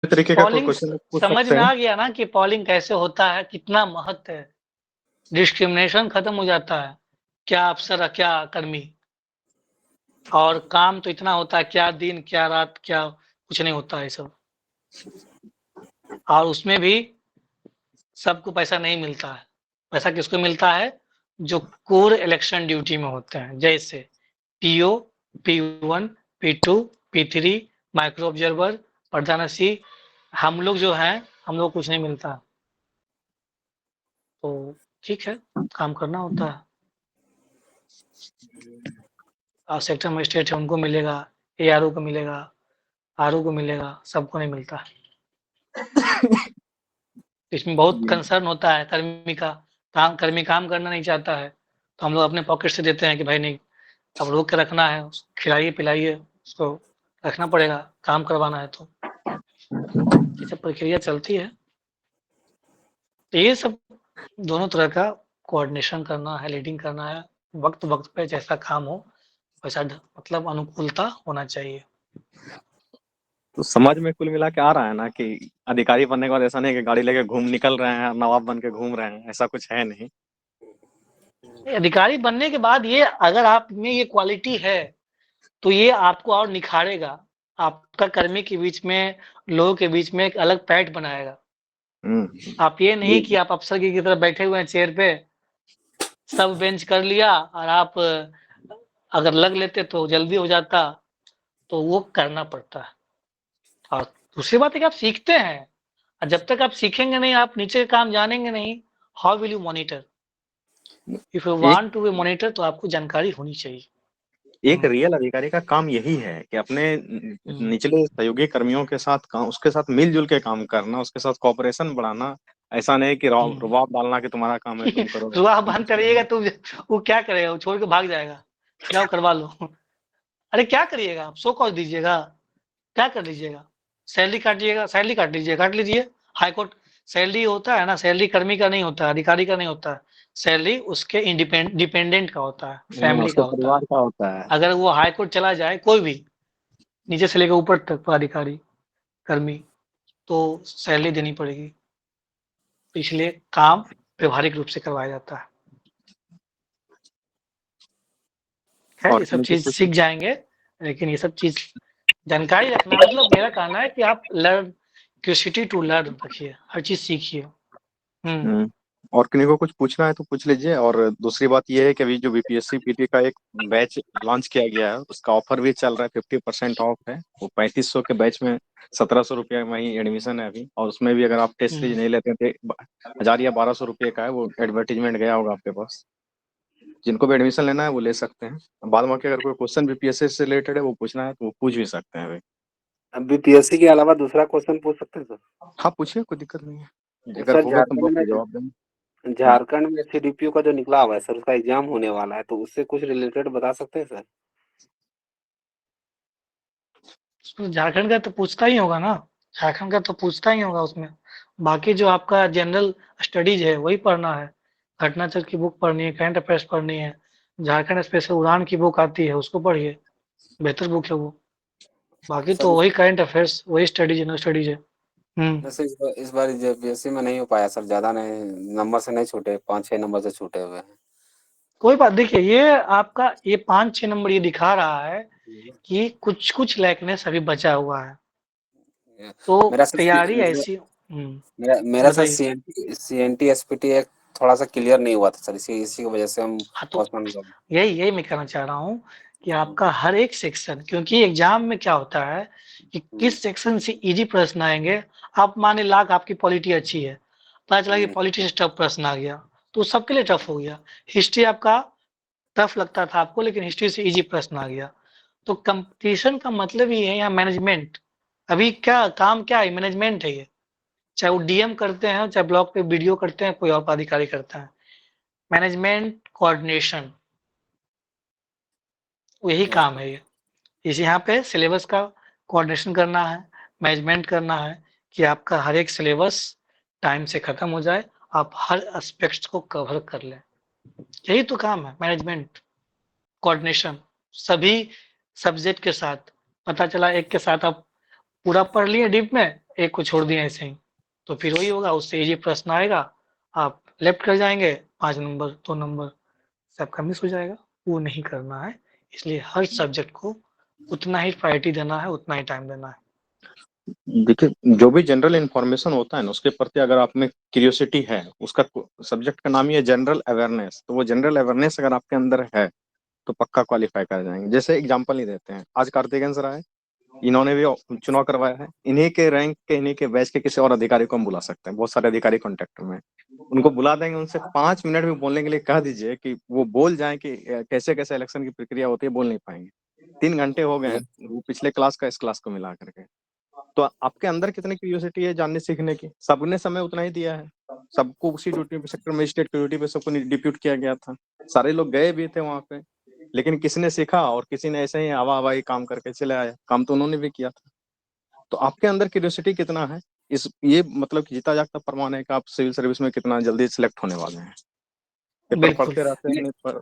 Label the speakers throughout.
Speaker 1: तरीके का कोई
Speaker 2: पॉलिंग
Speaker 1: क्वेश्चन पूछ
Speaker 2: समझ
Speaker 1: सकते
Speaker 2: में
Speaker 1: हैं।
Speaker 2: आ गया ना कि पॉलिंग कैसे होता है, कितना महत्व है। डिस्क्रिमिनेशन खत्म हो जाता है, क्या अफ़सर क्या कर्मी। और काम तो इतना होता है, क्या दिन, क्या रात, क्या कुछ नहीं होता है सब। और उसमें भी सबको पैसा नहीं मिलता है। पैसा किसको मिलता है? जो कोर इलेक्शन ड्यूटी में होते हैं, जैसे PO, P1, P2, P3, micro observer, प्रधानसी। हम लोग जो हैं, हम लोग कुछ नहीं मिलता। तो ठीक है, काम करना होता है। और सेक्टर मजिस्ट्रेट है, उनको मिलेगा, एआरओ को मिलेगा, आरओ को मिलेगा, सबको नहीं मिलता। इसमें बहुत
Speaker 1: जी।
Speaker 2: कंसर्न होता है कर्मी का। कर्मी काम करना नहीं चाहता है, तो हम लोग अपने पॉकेट से देते हैं कि भाई नहीं, अब रोक के रखना है, खिलाइए पिलाइए, उसको रखना पड़ेगा, काम करवाना है तो। ये सब प्रक्रिया चलती है। तो ये सब दोनों तरह का कोऑर्डिनेशन करना है, लीडिंग करना है। वक्त-वक्त पे जैसा काम हो, वैसा मतलब अनुकूलता होना चाहिए।
Speaker 1: तो समझ में कुल मिला के आ रहा है ना कि अधिकारी बनने के बाद ऐसा नहीं कि गाड़ी लेके घूम निकल रहे हैं, नवाब बन के घूम रहे हैं, ऐसा कुछ है नहीं।
Speaker 2: अधिकारी बनने के बाद ये अगर आप में ये क्वालिटी है, तो ये आपको और निखारेगा। आपका कर्मी के बीच में, लोगों के बीच में एक अलग पैठ बनाएगा।
Speaker 1: हम्म।
Speaker 2: आप ये नहीं कि आप अफ़सर की तरह बैठे हुए हैं चेयर पे, सब बेंच कर लिया और आप अगर लग लेते तो जल्दी हो जाता, तो वो करना पड़ता है। और दूसरी बात है कि आप सीखते हैं, और जब तक आप सीखेंगे नहीं, आप नीचे का काम जानेंगे नहीं, how will you monitor? If you
Speaker 1: एक
Speaker 2: वांट टू बी मॉनिटर, तो आपको जानकारी होनी चाहिए।
Speaker 1: एक
Speaker 2: हुँ,
Speaker 1: रियल अधिकारी का काम यही है कि अपने
Speaker 2: हुँ,
Speaker 1: निचले सहयोगी कर्मियों के साथ काम, उसके साथ मिलजुल के काम करना, उसके साथ कॉपरेशन बढ़ाना। ऐसा नहीं कि
Speaker 2: हुँ।
Speaker 1: रुबाब डालना कि तुम्हारा काम है तुम करो।
Speaker 2: रुआब बंद करिएगा तो वो क्या करेगा? वो छोड़ के भाग जाएगा, जाओ करवा लो। अरे क्या करिएगा आप? शो कॉज़ दीजिएगा, क्या कर लीजिएगा? सैलरी काटिएगा, सैलरी काट लीजिए, काट लीजिए। हाई कोर्ट सैलरी होता है ना, सैलरी कर्मी का नहीं होता है, अधिकारी का नहीं होता है। सैलरी उसके डिपेंडेंट का होता है,
Speaker 1: हाँ,
Speaker 2: फैमिली
Speaker 1: उसके
Speaker 2: का होता है।
Speaker 1: परिवार का होता है।
Speaker 2: अगर वो हाई कोर्ट चला जाए, कोई भी, नीचे से लेकर ऊपर तक पदाधिकारी, कर्मी, तो सैलरी देनी पड़ेगी। तो इसलिए काम व्यावहारिक रूप से करवाया जाता है। खैर
Speaker 1: और
Speaker 2: ये सब
Speaker 1: किन्हीं को
Speaker 2: चीज़
Speaker 1: कुछ
Speaker 2: सीख जाएँगे, लेकिन ये सब चीज़ जानकारी रखना, मतलब मेरा कहना है कि आप लर्न, क्यूरियोसिटी टू लर्न रखिए, हर चीज़ सीखिए। हुँ,
Speaker 1: हम्म, और किन्हीं को कुछ पूछना है तो पूछ लीजिए। और दूसरी बात यह है कि अभी जो बीपीएससी पीटी का एक बैच लॉन्च किया गया है, उसका ऑफर भी चल रहा है, 50% ऑफ है। वो 3500 के बैच में 1700 रुपये में ही एडमिशन है अभी। और उसमें भी अगर आप टेस्ट सीरीज
Speaker 2: हुँ।
Speaker 1: नहीं लेते थे, 1000 या 1200 रुपये का है, वो एडवर्टीजमेंट गया होगा आपके पास। जिनको भी एडमिशन लेना है वो ले सकते हैं। बाद में अगर कोई क्वेश्चन बीपीएससी से रिलेटेड है वो पूछना है तो वो पूछ भी सकते हैं अभी।
Speaker 3: अभी पीएससी के अलावा दूसरा क्वेश्चन पूछ सकते हैं सर?
Speaker 1: हाँ पूछिए, कोई दिक्कत नहीं है, अगर
Speaker 3: सर
Speaker 1: होगा तो हम लोग जवाब देंगे। हम्म।
Speaker 3: झारखंड में सीडीपीओ का जो निकला हुआ है सर, उसका एग्जाम होने वाला है, तो उससे कुछ रिलेटेड बता सकते हैं सर?
Speaker 2: उसमें झारखंड का तो पूछता ही होगा ना, झारखंड का तो पूछता ही होगा उसमें। बाकी जो आपका जनरल स्टडीज़ है, वही पढ़ना है। घटना चक्र की बुक पढ़नी है, करंट अफेयर्स पढ़नी है। झारखंड स्पेशल उड़ान की बुक आती है, उसको पढ़िए, बेहतर बुक है वो। बाकी
Speaker 3: सर
Speaker 2: तो वही करंट अफेयर्स, वही स्टडी जनरल स्टडीज़ है। हुँ।
Speaker 3: वैसे इस बार जेपीएससी में नहीं हो पाया सर, ज्यादा नहीं, नंबर से नहीं छूटे, 5-6 नंबर से छूटे हुए हैं।
Speaker 2: कोई बात, देखिए ये आपका ये 5-6 नंबर ये दिखा रहा है कि कुछ-कुछ लाइकनेस अभी बचा हुआ है। तो
Speaker 3: मेरा सर
Speaker 2: तैयारी ऐसी।
Speaker 3: मेरा सर
Speaker 2: बताइए।
Speaker 3: सीएनटी एसपीटी एक थोड़ा सा क्लियर नहीं हुआ था सर, इसी इसी की वजह से हम
Speaker 2: हाँ, तो
Speaker 3: पोस्टपोन कर।
Speaker 2: यही यही मैं कहना चाह रहा हूँ कि आपका हर एक सेक्शन, क्योंकि एग्जाम में क्या होता है कि किस सेक्शन से इजी प्रश्न आएंगे। आप माने लाख आपकी पॉलिटी अच्छी है, पता चला कि पॉलिटी से टफ प्रश्न आ गया, तो सबके लिए टफ हो गया। हिस्ट्री आपका टफ लगता था आपको, लेकिन हिस्ट्री से इजी प्रश्न आ गया। तो कंपटीशन का मतलब ही है यहाँ मैनेजमेंट। अभी क्या काम, क्या है, मैनेजमेंट है ये। चाहे वो डीएम करते हैं, चाहे ब्लॉक पे बीडीओ करते हैं, कोई और पदाधिकारी करता है। मैनेजमेंट कोऑर्डिनेशन, यही काम है ये। इस यहाँ पे सिलेबस का कोऑर्डिनेशन करना है, मैनेजमेंट करना है कि आपका हर एक सिलेबस टाइम से खत्म हो जाए, आप हर एस्पेक्ट्स को कवर कर लें। यही तो काम है, मैनेजमेंट, कोऑर्डिनेशन, सभी सब्जेक्ट के साथ। पता चला एक के साथ आप पूरा पढ़ लिए डीप में, एक को छोड़ दिए ऐसे ही, तो फिर वही होगा, उससे इजी प्रश्न आएगा, आप लेफ्ट कर जाएंगे, 5 नंबर 2 नंबर से आपका मिस हो जाएगा। वो नहीं करना है, इसलिए हर सब्जेक्ट को उतना ही प्रायोरिटी देना है, उतना ही टाइम देना है।
Speaker 1: देखिए, जो भी जनरल इंफॉर्मेशन होता है ना, उसके प्रति अगर आप में क्यूरियोसिटी है, उसका सब्जेक्ट का नाम ही है जनरल अवेयरनेस, तो वो जनरल अवेयरनेस अगर आपके अंदर है तो पक्का क्वालिफाई कर जाएंगे। जैसे एग्जांपल ही देते हैं, आज कार्तिकेय सर आए, इन्होंने भी चुनाव करवाया है, इन्हीं के रैंक के, इन्हीं के बैच के किसी और अधिकारी को हम बुला सकते हैं, बहुत सारे अधिकारी कॉन्टेक्ट में हैं। उनको बुला देंगे, उनसे 5 मिनट में बोलने के लिए कह दीजिए कि वो बोल जाए कि कैसे कैसे इलेक्शन की प्रक्रिया होती है, बोल नहीं पाएंगे। 3 घंटे हो गए हैं वो पिछले क्लास का इस क्लास को मिला करके। तो आपके अंदर कितनी क्यूरियोसिटी है जानने सीखने की, सबने समय उतना ही दिया है, सबको उसी ड्यूटी पे, सेक्टर मजिस्ट्रेट की ड्यूटी पे सबको डिप्यूट किया गया था, सारे लोग गए भी थे वहां पे, लेकिन किसी ने सीखा और किसी ने ऐसे ही हवा हवाई काम करके चले आया, काम तो उन्होंने भी किया था। तो आपके अंदर क्यूरियोसिटी कितना है, इस ये मतलब कि जीता जागता प्रमाण है कि आप सिविल सर्विस में कितना जल्दी सिलेक्ट होने वाले हैं। पेपर
Speaker 2: बिल्कुल।
Speaker 1: पढ़ते रहते हैं नहीं पर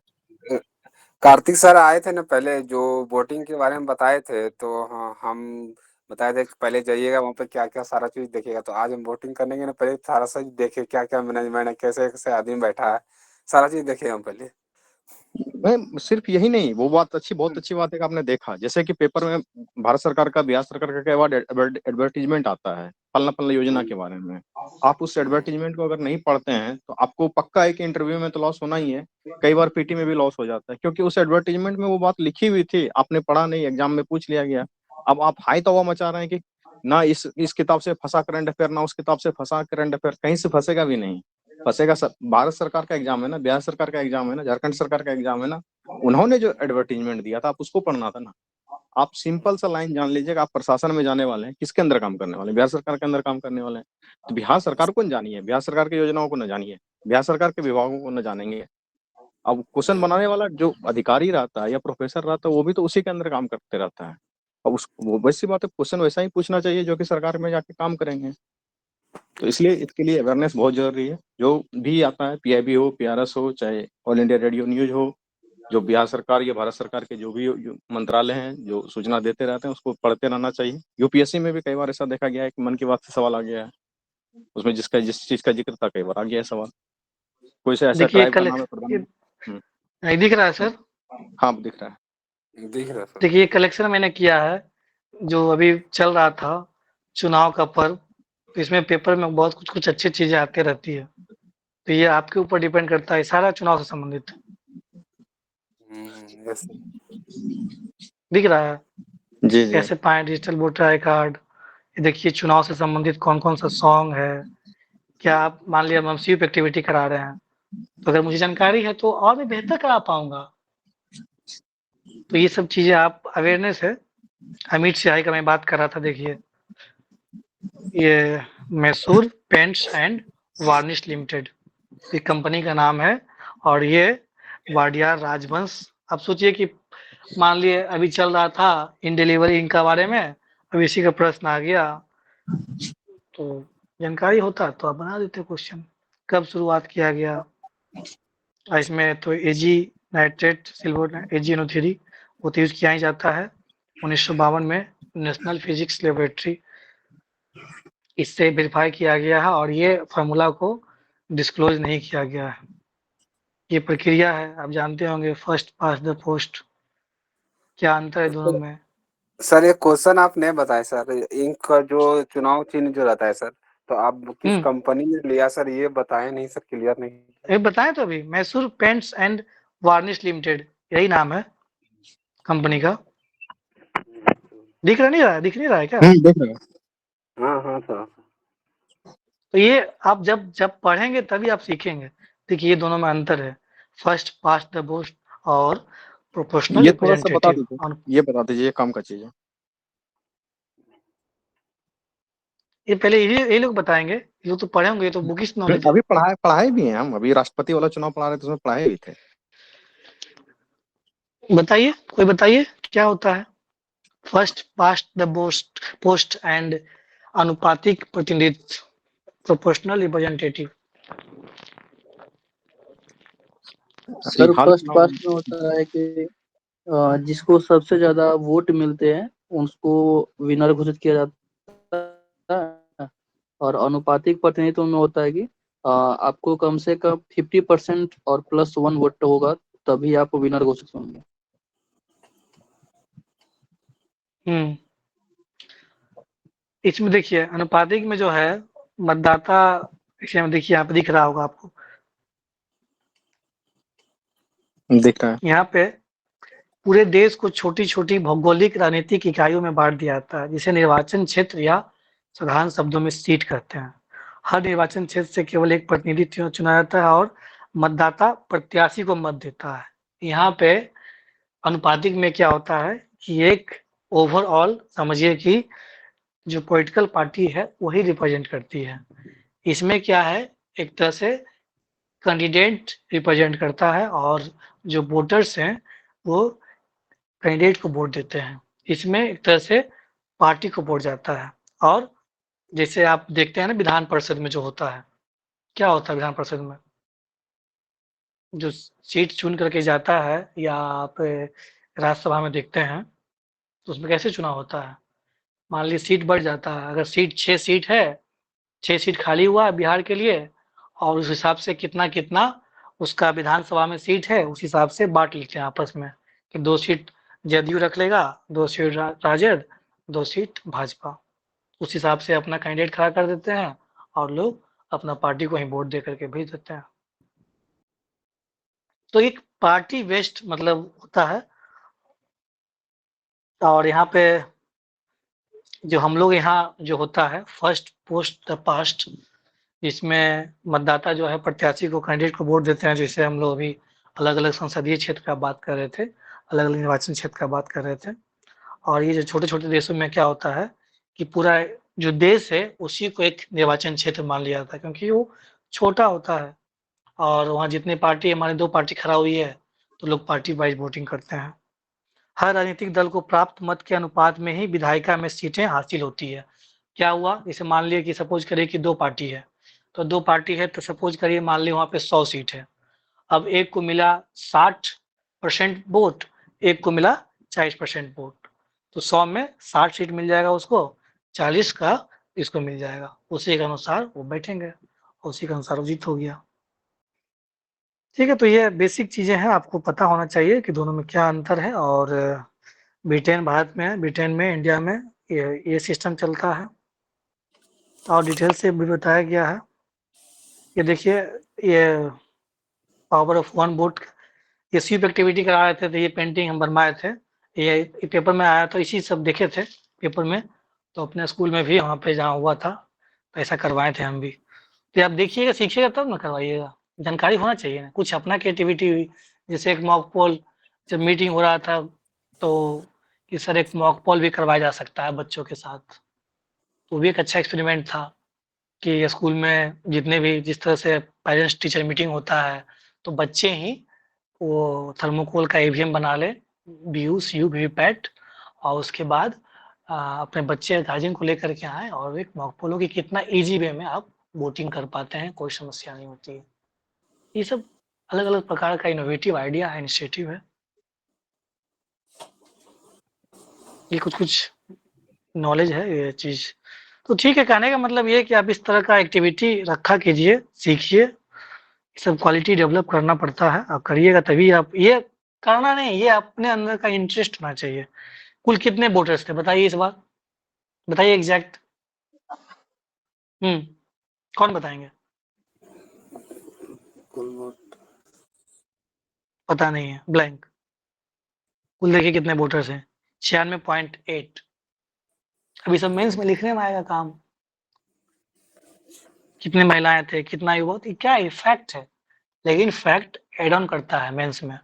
Speaker 3: कार्तिक सर आए थे ना पहले, जो वोटिंग के बारे में बताए थे, तो हाँ, हम बताए थे कि पहले जाइएगा वहाँ पे क्या क्या सारा चीज देखिएगा। तो आज हम वोटिंग करने के ना पहले सारा चीज देखे, क्या क्या मैनेजमेंट है, कैसे कैसे आदमी बैठा है, सारा चीज देखे हम पहले।
Speaker 1: मैं सिर्फ यही नहीं, वो बात अच्छी, बहुत अच्छी बात है कि आपने देखा, जैसे कि पेपर में भारत सरकार का, बिहार सरकार का कई बार एडवर्टीजमेंट आता है फलना फलना योजना के बारे में, आप उस एडवर्टीजमेंट को अगर नहीं पढ़ते हैं तो आपको पक्का है कि इंटरव्यू में तो लॉस होना ही है, कई बार पीटी में भी लॉस हो जाता है, क्योंकि उस एडवर्टीजमेंट में वो बात लिखी हुई थी, आपने पढ़ा नहीं, एग्जाम में पूछ लिया गया। अब आप हाई तौबा मचा रहे हैं कि ना इस किताब से फंसा करंट अफेयर, ना उस किताब से फंसा करंट अफेयर, कहीं से फंसेगा भी नहीं, फंसेगा सब। भारत सरकार का एग्जाम है ना, बिहार सरकार का एग्जाम है ना, झारखंड सरकार का एग्जाम है ना, उन्होंने जो एडवर्टीजमेंट दिया था आप उसको पढ़ना था ना। आप सिंपल सा लाइन जान लीजिएगा, आप प्रशासन में जाने वाले हैं, किसके अंदर काम करने वाले हैं, बिहार सरकार के अंदर काम करने वाले हैं, तो बिहार सरकार को न जानिए, बिहार सरकार की योजनाओं को न जानिए, बिहार सरकार के विभागों को न जानेंगे। अब क्वेश्चन बनाने वाला जो अधिकारी रहता है या प्रोफेसर रहता है, वो भी तो उसी के अंदर काम करते रहता है। अब उस वो वैसी बात है, क्वेश्चन वैसा ही पूछना चाहिए जो कि सरकार में जाके काम करेंगे। तो इसलिए इसके लिए अवेयरनेस बहुत जरूरी है। जो भी आता है, पीआईबी हो, पीआरएस हो, चाहे ऑल इंडिया रेडियो न्यूज हो, जो बिहार सरकार या भारत सरकार के जो भी मंत्रालय हैं जो सूचना देते रहते हैं, उसको पढ़ते रहना चाहिए। यूपीएससी में भी कई बार ऐसा देखा गया है कि मन की बात से सवाल आ गया है, उसमें जिस चीज का जिक्र था, कई बार आ गया है सवाल, कोई से ऐसा
Speaker 2: देखिए
Speaker 1: ट्राइब का
Speaker 2: कल
Speaker 1: नाम है प्रधान।
Speaker 2: नहीं दिख रहा है सर।
Speaker 1: हाँ दिख रहा है।
Speaker 3: दिख रहा सर।
Speaker 2: देखिए कलेक्शन मैंने किया है, जो अभी चल रहा था चुनाव का पर्व, तो इसमें पेपर में बहुत कुछ कुछ अच्छी चीजें आती रहती है, तो ये आपके ऊपर डिपेंड करता है, सारा चुनाव से संबंधित
Speaker 3: यस।
Speaker 2: दिख रहा है।
Speaker 1: जी जी।
Speaker 2: कैसे पाएं डिजिटल वोटर आई कार्ड, ये देखिए चुनाव से संबंधित कौन कौन सा सॉन्ग है, क्या आप मान लिया हम स्वीप एक्टिविटी करा रहे हैं, तो अगर मुझे जानकारी है तो और मैं बेहतर करा पाऊंगा। तो ये सब चीजें आप अवेयरनेस है। अमित सिहाई का मैं बात कर रहा था, देखिए ये Mysore paints and varnish limited, ये कंपनी का नाम है, और ये वाडियार राजवंश। अब सोचिए कि मान लिए अभी चल रहा था इन डिलीवरी इनका बारे में, अब इसी का प्रश्न आ गया, तो जानकारी होता तो आप बना देते क्वेश्चन, कब शुरुआत किया गया। और इसमें तो एजी नाइट्रेट सिल्वर AgNO3 वो तो यूज किया ही जाता है 1952 में, नेशनल फिजिक्स लेबोरेटरी इससे वेरीफाई किया गया है, और ये फार्मूला को डिस्क्लोज नहीं किया गया है। ये प्रक्रिया है, आप जानते होंगे, फर्स्ट पास द पोस्ट, क्या अंतर है दोनों में।
Speaker 3: सर एक क्वेश्चन आप नहीं बताए सर, इंक का जो चुनाव चिन्ह जो रहता है सर, तो आप किस
Speaker 2: हम्म,
Speaker 3: कंपनी ने लिया सर, ये बताए नहीं सर, क्लियर नहीं।
Speaker 2: ये बताएं तो अभी, Mysore paints and varnish limited यही नाम है कंपनी का। दिख नहीं रहा है क्या।
Speaker 1: देख रहे हैं।
Speaker 3: हाँ हाँ सर।
Speaker 2: तो ये आप जब जब पढ़ेंगे तभी आप सीखेंगे। देखिए ये दोनों में अंतर है, फर्स्ट पास्ट द पोस्ट और प्रोपोर्शनल
Speaker 1: ये थोड़ा सा बता
Speaker 2: रिप्रेजेंटेटिव।
Speaker 1: दीजिए,
Speaker 2: और
Speaker 1: ये बता दीजिए, ये काम का चीज है।
Speaker 2: ये पहले ये लोग बताएंगे, ये लोग तो पढ़े होंगे, ये तो बुकिश नॉलेज है।
Speaker 1: अभी पढ़ाए पढ़ाए भी हैं, हम अभी राष्ट्रपति वाला चुनाव पढ़ा रहे थे, उसमें पढ़ाए भी थे।
Speaker 2: बताइए, कोई बताइए क्या होता है first past the post post and अनुपातिक प्रतिनिधित्व, प्रोपोर्शनल रिप्रेजेंटेटिव।
Speaker 1: अभी
Speaker 4: सर
Speaker 1: हाल
Speaker 4: फर्स्ट
Speaker 1: चुनाव
Speaker 4: पास्ट में होता है कि जिसको सबसे ज्यादा वोट मिलते हैं उसको विनर घोषित किया जाता है। और अनुपातिक प्रतिनिधित्व में होता है कि आपको कम से कम 50% और +1 वोट होगा, तभी आप विनर घोषित होंगे।
Speaker 2: इसमें देखिए अनुपातिक में जो है मतदाता, इसमें देखिए यहाँ पे दिख रहा होगा आपको,
Speaker 1: दिख रहा है।
Speaker 2: यहाँ पे पूरे देश को छोटी-छोटी भौगोलिक राजनीतिक इकाइयों में बाँट दिया जाता है, जिसे निर्वाचन क्षेत्र या साधारण शब्दों में सीट कहते हैं। हर निर्वाचन क्षेत्र से केवल एक प्रतिनिधि चुना जाता है और मतदाता प्रत्याशी को मत देता है। यहाँ पे अनुपातिक में क्या होता है कि एक ओवरऑल समझिए कि जो पॉलिटिकल पार्टी है वही रिप्रेजेंट करती है। इसमें क्या है, एक तरह से कैंडिडेट रिप्रेजेंट करता है और जो वोटर्स हैं वो कैंडिडेट को वोट देते हैं। इसमें एक तरह से पार्टी को वोट जाता है। और जैसे आप देखते हैं ना विधान परिषद में जो होता है, क्या होता है विधान परिषद में? जो सीट चुन करके जाता है, या आप राज्यसभा में देखते हैं तो उसमें कैसे चुनाव होता है? मान लीजिए सीट बढ़ जाता है, अगर सीट 6 सीट है, 6 सीट खाली हुआ है बिहार के लिए और उस हिसाब से कितना-कितना उसका विधानसभा में सीट है, उस हिसाब से बाँट लेते हैं आपस में कि 2 सीट जदयू रख लेगा, 2 सीट राजद, 2 सीट भाजपा। उस हिसाब से अपना कैंडिडेट खड़ा कर देते हैं और लोग अपना पार्टी को ही वोट दे करके भेज देते हैं। तो एक पार्टी बेस्ड मतलब होता है। और यहाँ पे जो हम लोग यहाँ जो होता है फर्स्ट पोस्ट द पास्ट, जिसमें मतदाता जो है प्रत्याशी को कैंडिडेट को वोट देते हैं, जैसे हम लोग अभी अलग-अलग संसदीय क्षेत्र का बात कर रहे थे, अलग-अलग निर्वाचन क्षेत्र का बात कर रहे थे। और ये जो छोटे-छोटे देशों में क्या होता है कि पूरा जो देश है उसी को एक निर्वाचन क्षेत्र मान लिया जाता है, क्योंकि वो छोटा होता है और वहाँ जितनी पार्टी है, मान 2 पार्टी खड़ा हुई है तो लोग पार्टी वाइज़ वोटिंग करते हैं। हर राजनीतिक दल को प्राप्त मत के अनुपात में ही विधायिका में सीटें हासिल होती है। क्या हुआ, जैसे मान लिए कि सपोज करिए कि 2 पार्टी है, तो 2 पार्टी है तो सपोज करिए मान लीजिए वहाँ पे 100 सीट है। अब एक को मिला 60% वोट, एक को मिला 40% वोट, तो 100 में 60 सीट मिल जाएगा उसको, 40 का इसको मिल जाएगा। उसी के अनुसार वो बैठेंगे, उसी के अनुसार वो जीत हो गया। ठीक है, तो ये बेसिक चीज़ें हैं, आपको पता होना चाहिए कि दोनों में क्या अंतर है। और ब्रिटेन भारत में है, ब्रिटेन में, इंडिया में ये सिस्टम चलता है और डिटेल से भी बताया गया है। ये देखिए, ये पावर ऑफ वन वोट, ये स्वीप एक्टिविटी करा रहे थे, तो ये पेंटिंग हम बनवाए थे। ये पेपर में आया था, इसी सब देखे थे पेपर में, तो अपने स्कूल में भी वहाँ पे जहाँ हुआ था तो ऐसा करवाए थे हम भी। तो आप देखिएगा, सीखिएगा तब ना करवाइएगा, जानकारी होना चाहिए ना, कुछ अपना क्रिएटिविटी हुई। जैसे एक मॉक पोल जब मीटिंग हो रहा था तो कि सर एक मॉक पोल भी करवाया जा सकता है बच्चों के साथ, तो भी एक अच्छा एक्सपेरिमेंट था कि स्कूल में जितने भी जिस तरह से पेरेंट्स टीचर मीटिंग होता है तो बच्चे ही वो थर्मोकोल का ईवीएम बना ले, बीयू सीयू वीवीपैट, और उसके बाद अपने बच्चे गार्जियन को लेकर के आए और एक मॉक पोल हो कि कितना इजी वे में आप वोटिंग कर पाते हैं, कोई समस्या नहीं होती है। ये सब अलग-अलग प्रकार का इनोवेटिव आइडिया है, इनिशिएटिव है। ये कुछ-कुछ नॉलेज है ये चीज़। तो ठीक है, कहने का मतलब ये है कि आप इस तरह का एक्टिविटी रखा कीजिए, सीखिए, सब क्वालिटी डेवलप करना पड़ता है, आप करिएगा तभी आप ये करना नहीं, ये अपने अंदर का इंटरेस्ट होना चाहिए। कुल कितने वोटर्स थे बताइए इस बार? बताइए एग्ज़ैक्ट। कौन बताएँगे?
Speaker 3: कुल वोट
Speaker 2: पता नहीं है, ब्लैंक। कुल देखिए कितने वोटर्स हैं, 96.8। अभी सब मेंस में लिखने में आएगा काम। कितनी महिलाएँ थे, कितना युवा, तो क्या है, फैक्ट है, लेकिन फैक्ट ऐड ऑन करता है मेंस में।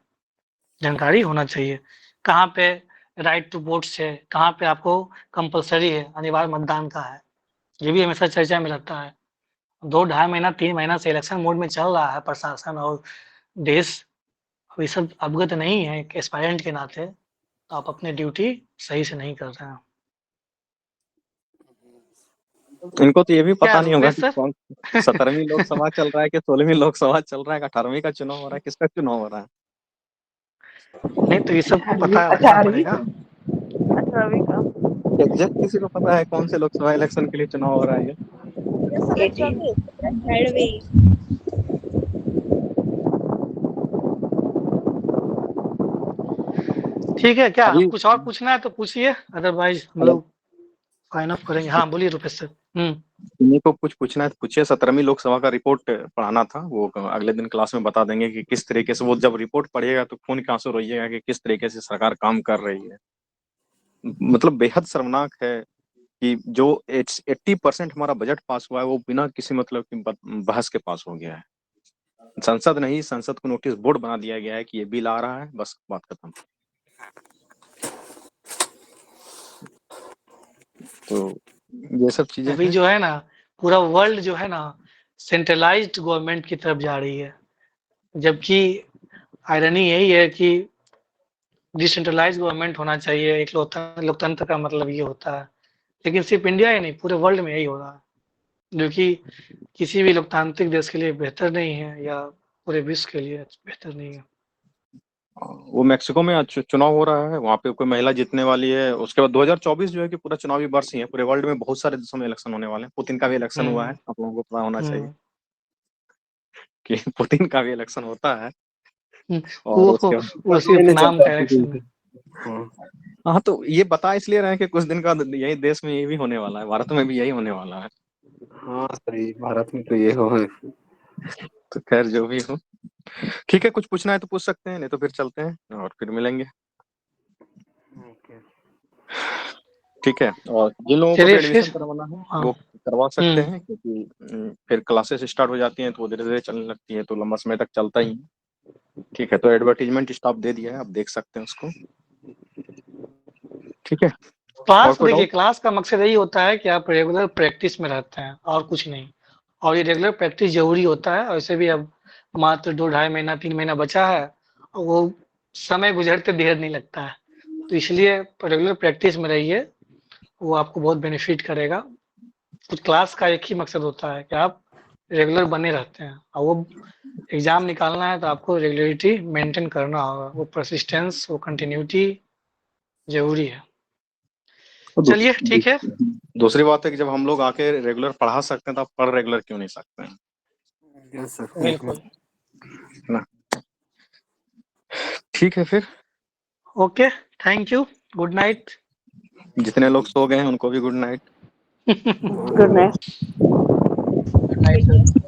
Speaker 2: जानकारी होना चाहिए, कहाँ पे राइट टू वोट्स है, कहाँ पे आपको कंपल्सरी है, अनिवार्य मतदान का है। ये भी हमेशा चर्चा में रहता है। 2 ढाई महीना 3 महीना से इलेक्शन मोड में चल रहा है प्रशासन और देश, अभी सब अवगत नहीं है एक एस्पायरेंट के नाते, तो आप अपनी ड्यूटी सही से नहीं कर रहे हैं।
Speaker 1: इनको तो ये भी
Speaker 2: क्या
Speaker 1: पता नहीं होगा
Speaker 2: रुपेश
Speaker 1: कि
Speaker 2: सर?
Speaker 1: कौन 17वीं लोकसभा चल रहा है कि 16वीं लोकसभा चल रहा है, 18वीं का चुनाव हो रहा है, किसका चुनाव हो रहा है।
Speaker 2: नहीं तो ये सब पता
Speaker 4: अच्छा,
Speaker 2: रखना
Speaker 4: 18वीं
Speaker 2: पड़ेगा।
Speaker 4: का 18वीं का
Speaker 1: एग्जैक्ट किसी को पता है कौन से लोकसभा इलेक्शन के लिए चुनाव हो रहा है ये?
Speaker 5: 1724 98
Speaker 2: ठीक है, क्या
Speaker 1: अभी
Speaker 2: कुछ और पूछना है तो पूछिए, अदरवाइज हम लोग फाइन ऑफ करेंगे। हाँ बोलिए रुपेश सर।
Speaker 1: इन्हीं को कुछ पूछना है तो पूछिए। 17वीं लोकसभा का रिपोर्ट पढ़ाना था, वो अगले दिन क्लास में बता देंगे कि किस तरीके से, वो जब रिपोर्ट पढ़िएगा तो खून के आंसू रोइएगा कि किस तरीके से सरकार काम कर रही है। मतलब बेहद शर्मनाक है कि जो 80% हमारा बजट पास हुआ है वो बिना किसी मतलब की बहस के पास हो गया है। संसद नहीं, संसद को नोटिस बोर्ड बना दिया गया है कि ये बिल आ रहा है, बस बात खत्म। तो ये सब चीजें
Speaker 2: अभी
Speaker 1: हैं।
Speaker 2: जो है ना, पूरा वर्ल्ड जो है ना सेंट्रलाइज्ड गवर्नमेंट की तरफ जा रही है, जबकि आयरनी यही है कि डिसेंट्रलाइज गवर्नमेंट होना चाहिए। एक लोकतंत्र का मतलब ये होता है, लेकिन सिर्फ इंडिया ही नहीं, पूरे वर्ल्ड में यही हो रहा है, जो कि किसी भी लोकतांत्रिक देश के लिए बेहतर नहीं है, या पूरे विश्व के लिए बेहतर नहीं है।
Speaker 1: वो मेक्सिको में आज चुनाव हो रहा है, वहां पे कोई महिला जीतने वाली है। उसके बाद 2024 जो है कि पूरा चुनावी वर्ष ही है। पूरे वर्ल्ड में बहुत सारे देशों में इलेक्शन होने वाले हैं। पुतिन का भी इलेक्शन हुआ है,
Speaker 2: हम्म
Speaker 1: आप लोगों को पता होना चाहिए
Speaker 2: हम्म
Speaker 1: कि पुतिन का भी इलेक्शन होता है।
Speaker 2: हम्म,
Speaker 1: और
Speaker 2: वो
Speaker 1: उसके
Speaker 2: वो सिर्फ नाम का इलेक्शन है।
Speaker 1: हाँ, तो ये बता इसलिए रहे हैं कि कुछ दिन का यही देश में ये भी होने वाला है, भारत में भी यही होने वाला है।
Speaker 3: हाँ सही, भारत में तो ये हो है।
Speaker 1: तो खैर जो भी हो, ठीक है। कुछ पूछना है तो पूछ सकते हैं, नहीं तो फिर चलते हैं और फिर मिलेंगे। ठीक है। और जिन लोगों को
Speaker 2: चलिए
Speaker 1: फिर
Speaker 2: फिर।
Speaker 1: एडमिशन करवाना है
Speaker 2: हाँ।
Speaker 1: वो करवा सकते
Speaker 2: हम्म
Speaker 1: हैं, क्योंकि फिर क्लासेस स्टार्ट हो जाती हैं तो वो धीरे धीरे चलने लगती है, तो लंबा समय तक चलता ही है। ठीक है, तो एडवर्टीजमेंट स्टाफ दे दिया है, आप देख सकते हैं उसको। ठीक है। और
Speaker 2: क्लास
Speaker 1: कोई
Speaker 2: देखिए,
Speaker 1: डाउट?
Speaker 2: क्लास का मकसद यही होता है कि आप रेगुलर प्रैक्टिस में रहते हैं और कुछ नहीं। और ये रेगुलर प्रैक्टिस जरूरी होता है। वैसे भी अब मात्र 2 ढाई महीना 3 महीना बचा है, और वो समय गुजरते देर नहीं लगता है। तो इसलिए रेगुलर प्रैक्टिस में रहिए, वो आपको बहुत बेनिफिट करेगा। कुछ क्लास का एक ही मकसद होता है कि आप रेगुलर बने रहते हैं, और वो एग्जाम निकालना है तो आपको रेगुलरिटी मेंटेन करना होगा। वो परसिस्टेंस, वो कंटिन्यूटी जरूरी है।
Speaker 1: तो
Speaker 2: चलिए ठीक है।
Speaker 1: दूसरी बात है कि जब हम लोग आके रेगुलर पढ़ा सकते हैं तो आप पढ़ रेगुलर क्यों नहीं सकते हैं?
Speaker 3: Yes sir.
Speaker 2: बिल्कुल।
Speaker 1: है ना? ठीक है फिर।
Speaker 2: Okay, thank you, good night.
Speaker 1: जितने लोग सो गए हैं उनको भी good night.
Speaker 5: Good night.
Speaker 2: Good night sir.